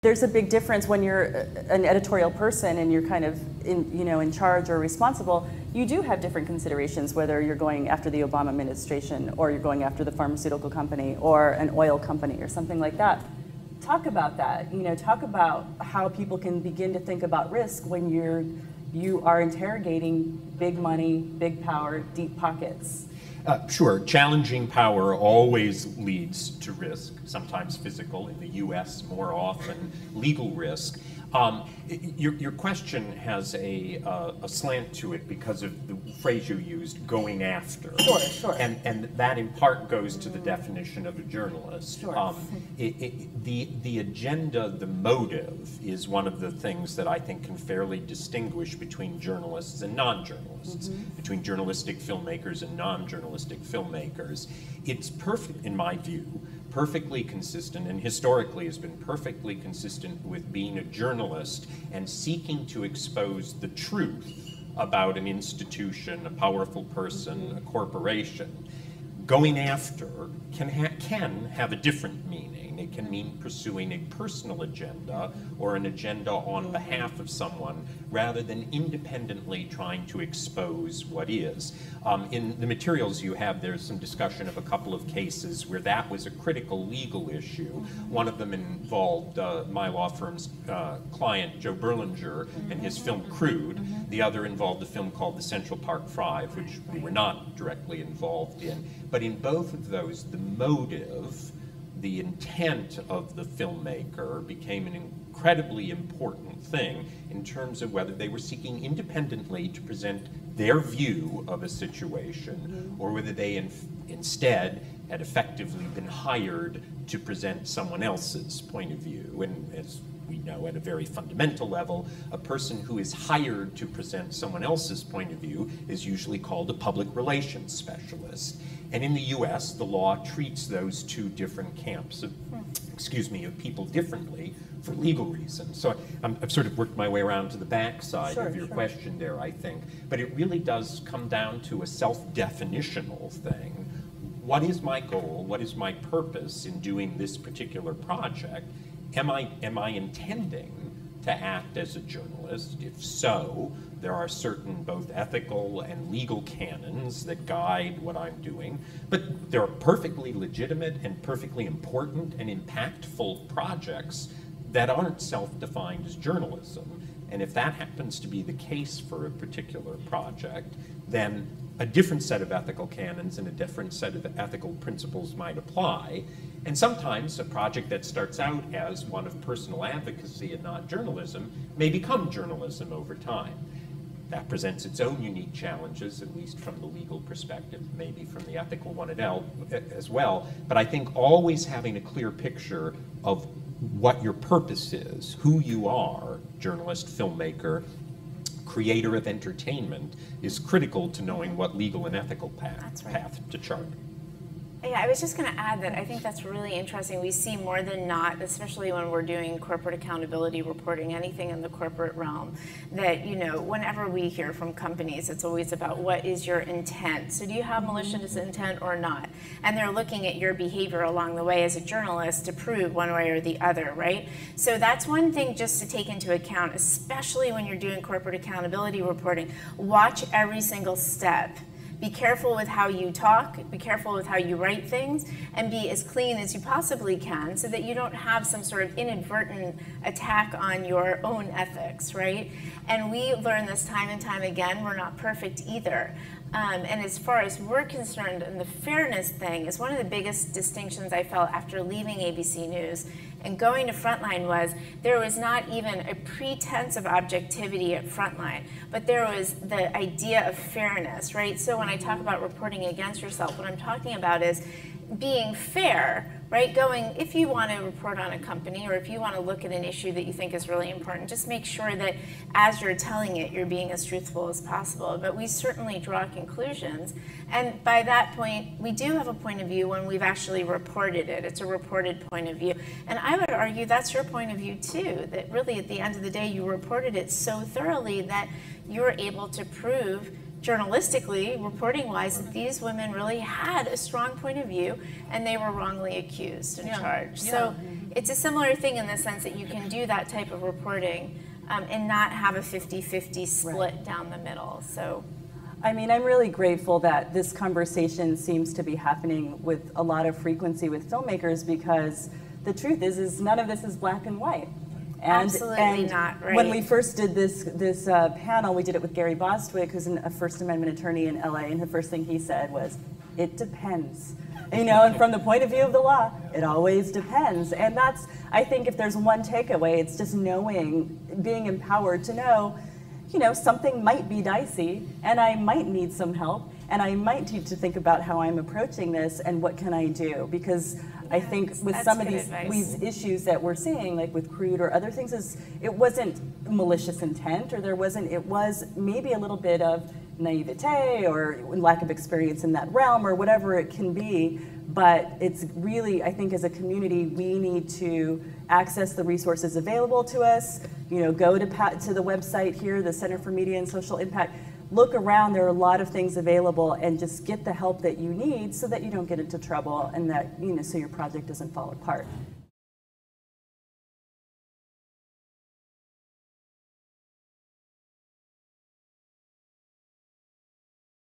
there's a big difference when you're an editorial person and you're kind of in charge or responsible. You do have different considerations, whether you're going after the Obama administration or you're going after the pharmaceutical company or an oil company or something like that. Talk about that. Talk about how people can begin to think about risk when you are interrogating big money, big power, deep pockets. Sure. Challenging power always leads to risk, sometimes physical, in the U.S. more often legal risk. Your question has a slant to it because of the phrase you used, going after. Sure. And that in part goes to the definition of a journalist. Sure. The agenda, the motive, is one of the things that I think can fairly distinguish between journalists and non-journalists, between journalistic filmmakers and non-journalistic filmmakers. It's perfect, in my view, perfectly consistent, and historically has been perfectly consistent with being a journalist and seeking to expose the truth about an institution, a powerful person, a corporation. Going after can have a different meaning. It can mean pursuing a personal agenda or an agenda on behalf of someone rather than independently trying to expose what is. In the materials you have, there's some discussion of a couple of cases where that was a critical legal issue. One of them involved my law firm's client, Joe Berlinger, and his film Crude. The other involved a film called The Central Park Five, which we were not directly involved in. But in both of those, the motive, the intent of the filmmaker became an incredibly important thing in terms of whether they were seeking independently to present their view of a situation or whether they instead had effectively been hired to present someone else's point of view. And as we know, at a very fundamental level, a person who is hired to present someone else's point of view is usually called a public relations specialist. And in the US, the law treats those two different camps of, of people differently for legal reasons. So I've sort of worked my way around to the backside of your question there, I think. But it really does come down to a self-definitional thing. What is my goal? What is my purpose in doing this particular project? Am I intending to act as a journalist? If so, there are certain both ethical and legal canons that guide what I'm doing, but there are perfectly legitimate and perfectly important and impactful projects that aren't self-defined as journalism. And if that happens to be the case for a particular project, then a different set of ethical canons and a different set of ethical principles might apply. And sometimes a project that starts out as one of personal advocacy and not journalism may become journalism over time. That presents its own unique challenges, at least from the legal perspective, maybe from the ethical one as well. But I think always having a clear picture of what your purpose is, who you are, journalist, filmmaker, creator of entertainment, is critical to knowing what legal and ethical path to chart. Yeah, I was just going to add that I think that's really interesting. We see more than not, especially when we're doing corporate accountability reporting, anything in the corporate realm, that, whenever we hear from companies, it's always about what is your intent. So do you have malicious intent or not? And they're looking at your behavior along the way as a journalist to prove one way or the other, right? So that's one thing just to take into account, especially when you're doing corporate accountability reporting. Watch every single step. Be careful with how you talk, be careful with how you write things, and be as clean as you possibly can so that you don't have some sort of inadvertent attack on your own ethics, right? And we learn this time and time again, we're not perfect either. And as far as we're concerned, and the fairness thing is one of the biggest distinctions I felt after leaving ABC News and going to Frontline was there was not even a pretense of objectivity at Frontline, but there was the idea of fairness, right? So when I talk about reporting against yourself, what I'm talking about is being fair, right? If you want to report on a company or if you want to look at an issue that you think is really important, just make sure that as you're telling it, you're being as truthful as possible. But we certainly draw conclusions. And by that point, we do have a point of view when we've actually reported it. It's a reported point of view. And I would argue that's your point of view too, that really at the end of the day, you reported it so thoroughly that you're able to prove journalistically, reporting-wise, that these women really had a strong point of view and they were wrongly accused and charged. So it's a similar thing in the sense that you can do that type of reporting and not have a 50-50 split down the middle. So, I mean, I'm really grateful that this conversation seems to be happening with a lot of frequency with filmmakers, because the truth is none of this is black and white. Absolutely not, right. When we first did this panel, we did it with Gary Bostwick, who's a First Amendment attorney in LA, and the first thing he said was, "It depends." You know, and from the point of view of the law, it always depends. And that's, I think if there's one takeaway, it's just knowing, being empowered to know, you know, something might be dicey, and I might need some help, and I might need to think about how I'm approaching this and what can I do. Because I think with some of these issues that we're seeing, like with crude or other things, is it wasn't malicious intent, or it was maybe a little bit of naivete or lack of experience in that realm, or whatever it can be. But it's really, I think as a community, we need to access the resources available to us. You know, go to the website here, the Center for Media and Social Impact. Look around, there are a lot of things available, and just get the help that you need so that you don't get into trouble, and that, you know, so your project doesn't fall apart.